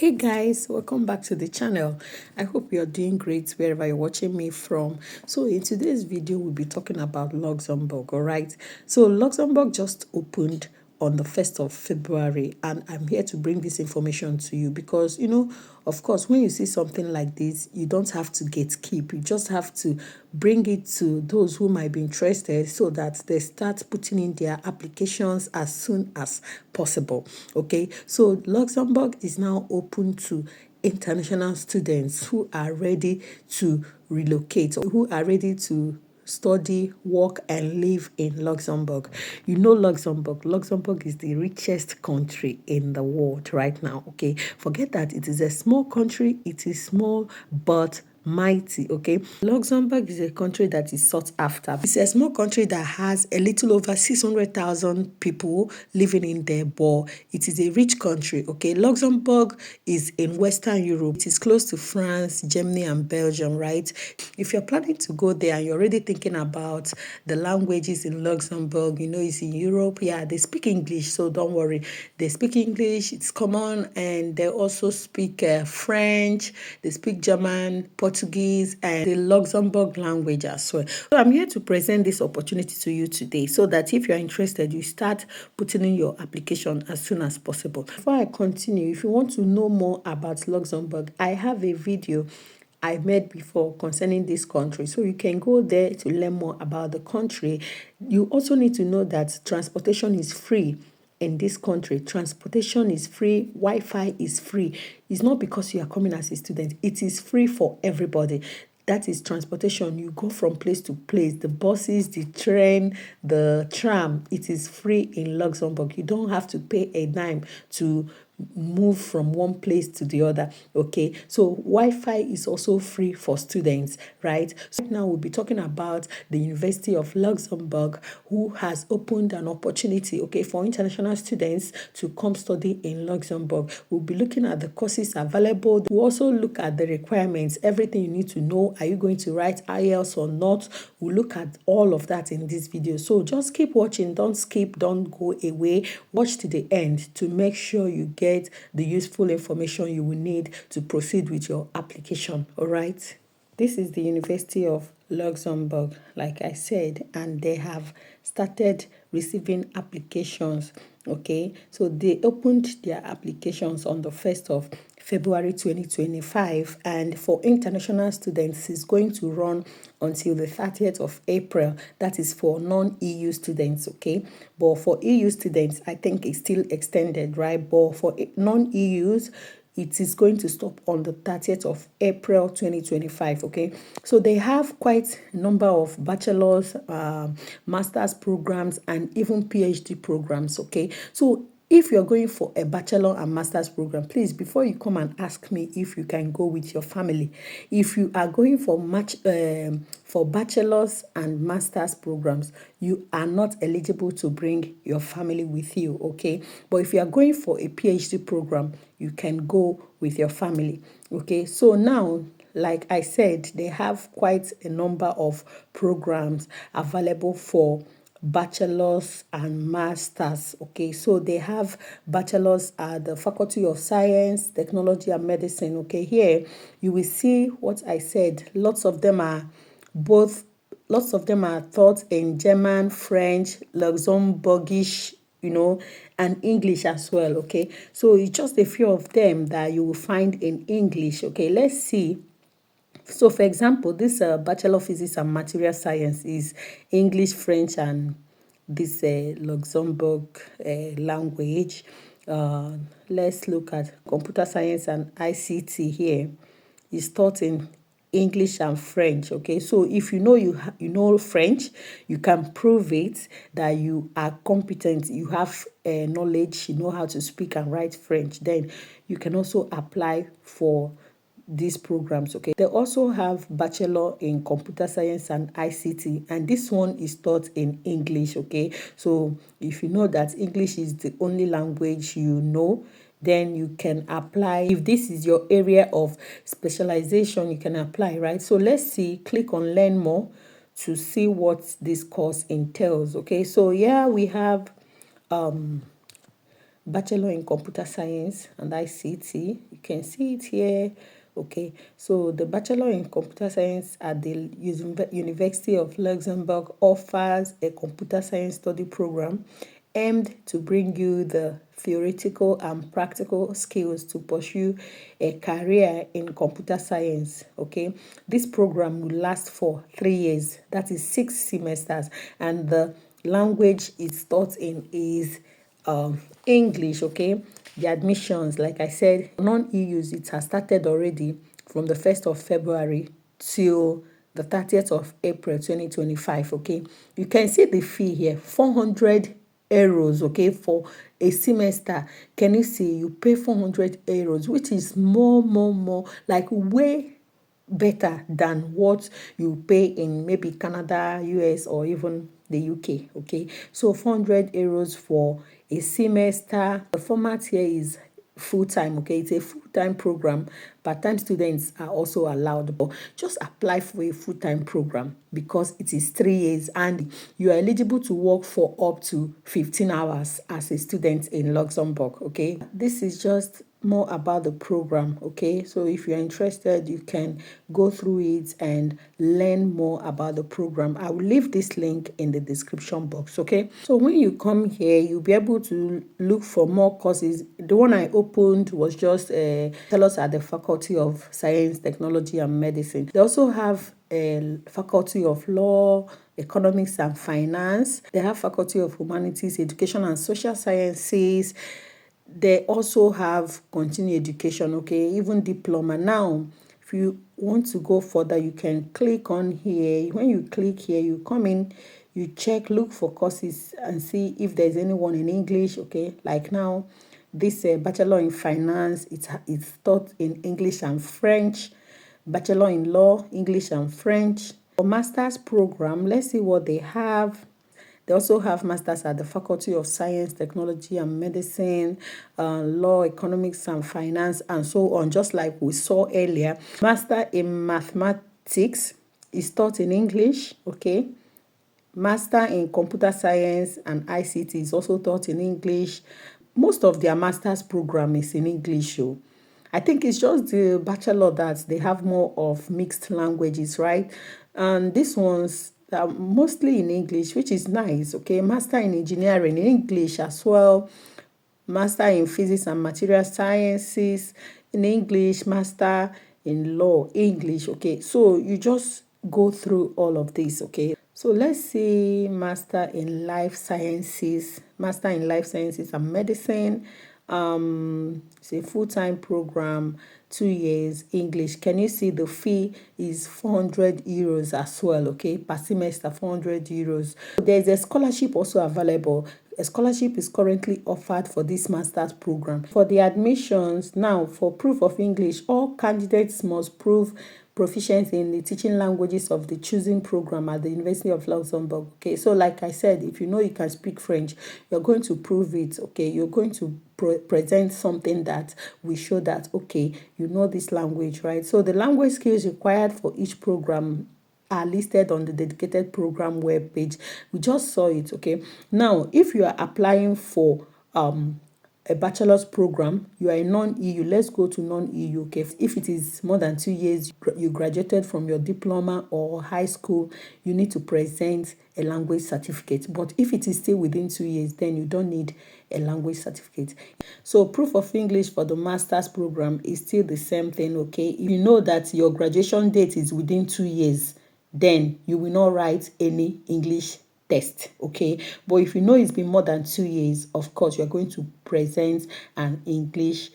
Hey guys, welcome back to the channel. I hope you're doing great wherever you're watching me from. So in today's video, we'll be talking about Luxembourg, all right? So Luxembourg just opened on the 1st of February, and I'm here to bring this information to you because, of course, when you see something like this, you don't have to gatekeep. You just have to bring it to those who might be interested so that they start putting in their applications as soon as possible. Okay, so Luxembourg is now open to international students who are ready to relocate or who are ready to study, work, and live in Luxembourg. You know Luxembourg. Luxembourg is the richest country in the world right now. Okay, forget that it is a small country. It is small, but mighty. Okay, Luxembourg is a country that is sought after. It's a small country that has a little over 600,000 people living in there, but it is a rich country. Okay, Luxembourg is in Western Europe. It is close to France, Germany, and Belgium, right? If you're planning to go there and you're already thinking about the languages in Luxembourg, it's in Europe. Yeah, they speak English, so don't worry. They speak English, it's common, and they also speak French, they speak German, Portuguese, and the Luxembourg language as well. So I'm here to present this opportunity to you today so that if you're interested, you start putting in your application as soon as possible. Before I continue, if you want to know more about Luxembourg, I have a video I made before concerning this country. So you can go there to learn more about the country. You also need to know that transportation is free in this country. Transportation is free, Wi-Fi is free. It's not because you are coming as a student. It is free for everybody. That is transportation. You go from place to place. The buses, the train, the tram, it is free in Luxembourg. You don't have to pay a dime to move from one place to the other. Okay, so Wi-Fi is also free for students, right? So now we'll be talking about the University of Luxembourg, who has opened an opportunity, okay, for international students to come study in Luxembourg. We'll be looking at the courses available. We'll also look at the requirements, everything you need to know. Are you going to write IELTS or not? We'll look at all of that in this video. So just keep watching, don't skip, don't go away. Watch to the end to make sure you get the useful information you will need to proceed with your application. All right. This is the University of Luxembourg, like I said, and they have started receiving applications. Okay, so they opened their applications on the 1st of February 2025, and for international students, it's going to run until the 30th of April. That is for non-EU students, okay? But for EU students, I think it's still extended, right? But for non-EUs, it is going to stop on the 30th of April 2025, okay? So they have quite a number of bachelor's, master's programs, and even PhD programs, okay? So if you're going for a bachelor and master's program, please, before you come and ask me if you can go with your family, if you are going for bachelor's and master's programs, you are not eligible to bring your family with you, okay? But if you are going for a PhD program, you can go with your family, okay? So now, like I said, they have quite a number of programs available for bachelor's and masters, okay? So they have bachelor's at the Faculty of Science, Technology, and Medicine, okay? Here you will see what I said. Lots of them are taught in German, French, Luxembourgish, and English as well, okay? So it's just a few of them that you will find in English, okay? Let's see. So, for example, this Bachelor of Physics and Material Science is English, French, and this Luxembourg language. Let's look at Computer Science and ICT here. It's taught in English and French, okay? So if you know French, you can prove it that you are competent, you have knowledge, you know how to speak and write French, then you can also apply for these programs, okay? They also have bachelor in computer science and ICT, and this one is taught in English, okay? So if you know that English is the only language you know, then you can apply. If this is your area of specialization, you can apply, right? So let's see, click on learn more to see what this course entails, okay? So yeah, we have Bachelor in Computer Science and ICT. You can see it here. Okay, so the Bachelor in Computer Science at the University of Luxembourg offers a computer science study program aimed to bring you the theoretical and practical skills to pursue a career in computer science. Okay, this program will last for 3 years, that is 6 semesters, and the language it's taught in is English. Okay, the admissions, like I said, non-EUs, it has started already from the 1st of February till the 30th of April 2025. Okay, you can see the fee here, 400 euros, okay, for a semester. Can you see? You pay 400 euros, which is more, like way better than what you pay in maybe Canada, US, or even the UK. Okay, so 400 euros for a semester. The format here is full time. Okay, it's a full time program. Part-time students are also allowed, but just apply for a full-time program because it is 3 years and you are eligible to work for up to 15 hours as a student in Luxembourg. Okay, this is just more about the program. Okay, so if you're interested, you can go through it and learn more about the program. I will leave this link in the description box. Okay, so when you come here, you'll be able to look for more courses. The one I opened was just tell us at the Faculty of Science, Technology and Medicine. They also have a Faculty of Law, Economics and Finance. They have Faculty of Humanities, Education and Social Sciences. They also have continuing education, okay, even diploma. Now, if you want to go further, you can click on here. When you click here, you come in, you check, look for courses and see if there's anyone in English, okay. Like now, this Bachelor in Finance, it's taught in English and French. Bachelor in Law, English and French. For Master's program, let's see what they have. They also have masters at the Faculty of Science, Technology and Medicine, Law, Economics and Finance, and so on, just like we saw earlier. Master in Mathematics is taught in English, okay. Master in Computer Science and ICT is also taught in English. Most of their master's program is in English. So I think it's just the bachelor that they have more of mixed languages, right? And these ones are mostly in English, which is nice. Okay, master in engineering in English as well. Master in physics and material sciences in English. Master in law, English. Okay, so you just go through all of this. Okay, so let's see Master in Life Sciences, Master in Life Sciences and Medicine. It's a full-time program, 2 years, English. Can you see the fee is 400 euros as well, okay, per semester, 400 euros. There's a scholarship also available. A scholarship is currently offered for this master's program. For the admissions, now for proof of English, all candidates must prove proficiency in the teaching languages of the choosing program at the University of Luxembourg. Okay, so like I said, if you know you can speak French, you're going to prove it. Okay, you're going to present something that will show that, okay, you know this language, right? So the language skills required for each program are listed on the dedicated program web page. We just saw it. Okay, now if you are applying for a bachelor's program, you are a non-EU. Let's go to non-EU. Okay, if it is more than 2 years, you graduated from your diploma or high school, you need to present a language certificate. But if it is still within 2 years, then you don't need a language certificate. So proof of English for the master's program is still the same thing. Okay, if you know that your graduation date is within 2 years, then you will not write any English test. Okay, but if you know it's been more than 2 years, of course you're going to present an English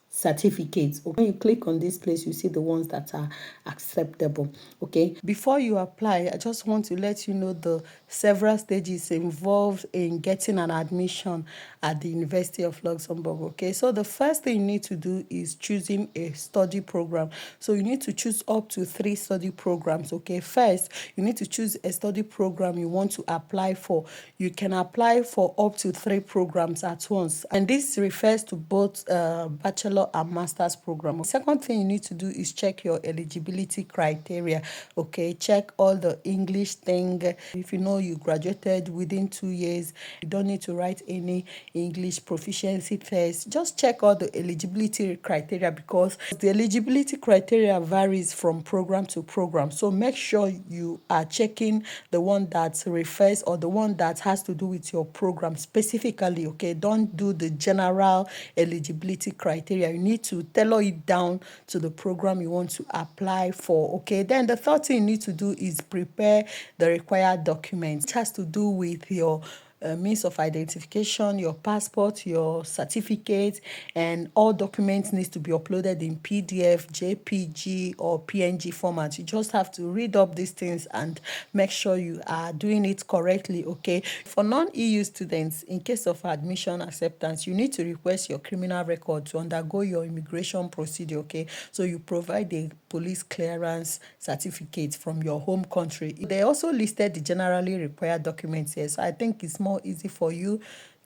certificates. When you click on this place, you see the ones that are acceptable. Okay, before you apply, I just want to let you know the several stages involved in getting an admission at the University of Luxembourg. Okay, so the first thing you need to do is choosing a study program. So you need to choose up to 3 study programs. Okay, first you need to choose a study program you want to apply for. You can apply for up to 3 programs at once, and this refers to both bachelor bachelor and master's program. Second thing you need to do is check your eligibility criteria. Okay, check all the English thing. If you know you graduated within 2 years, you don't need to write any English proficiency test. Just check all the eligibility criteria, because the eligibility criteria varies from program to program. So make sure you are checking the one that refers, or the one that has to do with your program specifically. Okay, don't do the general eligibility criteria. You need to tailor it down to the program you want to apply for. Okay, then the third thing you need to do is prepare the required documents. It has to do with your means of identification, your passport, your certificate, and all documents needs to be uploaded in PDF, JPG, or PNG format. You just have to read up these things and make sure you are doing it correctly. Okay, for non-EU students, in case of admission acceptance, you need to request your criminal record to undergo your immigration procedure. Okay, so you provide a police clearance certificate from your home country. They also listed the generally required documents here, so I think it's more easy for you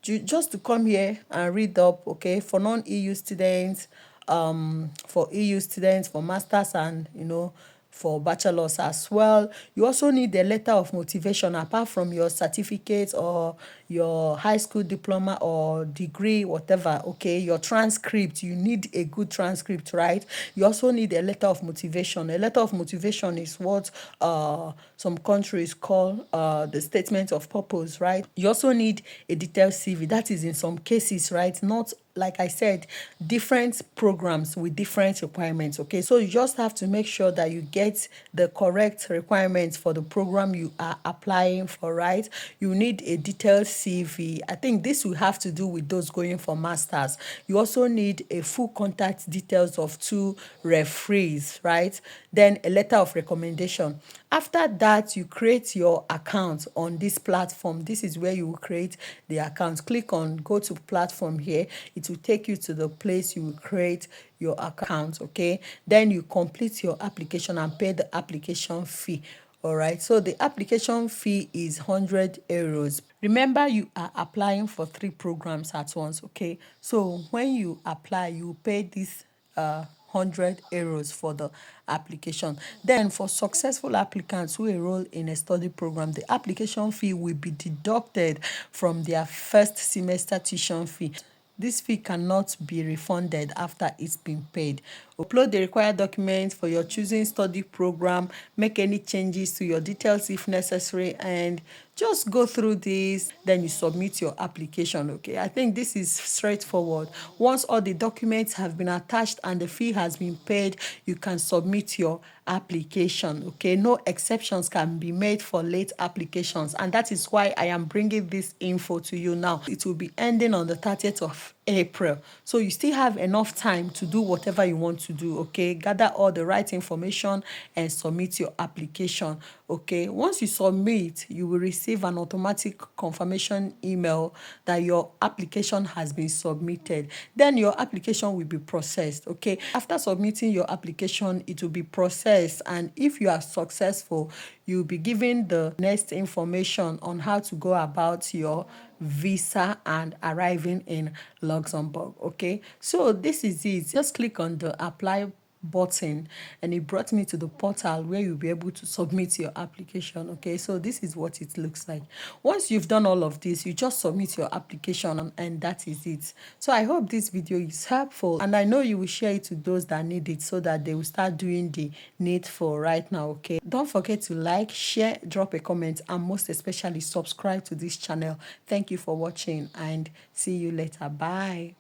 just to come here and read up. Okay, for non-EU students, for EU students, for masters, and for bachelors as well. You also need a letter of motivation apart from your certificate or your high school diploma or degree, whatever. Okay, your transcript, you need a good transcript, right? You also need a letter of motivation. A letter of motivation is what some countries call the statement of purpose, right? You also need a detailed CV. That is in some cases, right? Not, like I said, different programs with different requirements. Okay, so you just have to make sure that you get the correct requirements for the program you are applying for, right? You need a detailed CV. I think this will have to do with those going for masters. You also need a full contact details of 2 referees, right? Then a letter of recommendation. After that, you create your account on this platform. This is where you will create the account. Click on go to platform here. It will take you to the place you will create your account. Okay, then you complete your application and pay the application fee. All right, so the application fee is 100 euros. Remember, you are applying for 3 programs at once. Okay, so when you apply, you pay this 100 euros for the application. Then for successful applicants who enroll in a study program, the application fee will be deducted from their first semester tuition fee. This fee cannot be refunded after it's been paid. Upload the required documents for your choosing study program, make any changes to your details if necessary, and just go through this, then you submit your application. Okay, I think this is straightforward. Once all the documents have been attached and the fee has been paid, you can submit your application. Okay, no exceptions can be made for late applications, and that is why I am bringing this info to you now. It will be ending on the 30th of April, so you still have enough time to do whatever you want to do. Okay, gather all the right information and submit your application. Okay, once you submit, you will receive an automatic confirmation email that your application has been submitted. Then your application will be processed. Okay, after submitting your application, it will be processed, and if you are successful, you'll be given the next information on how to go about your visa and arriving in Luxembourg. Okay, so this is it. Just click on the apply button and it brought me to the portal where you'll be able to submit your application. Okay, so this is what it looks like. Once you've done all of this, you just submit your application and that is it. So I hope this video is helpful, and I know you will share it to those that need it so that they will start doing the needful right now. Okay, don't forget to like, share, drop a comment, and most especially subscribe to this channel. Thank you for watching and see you later. Bye.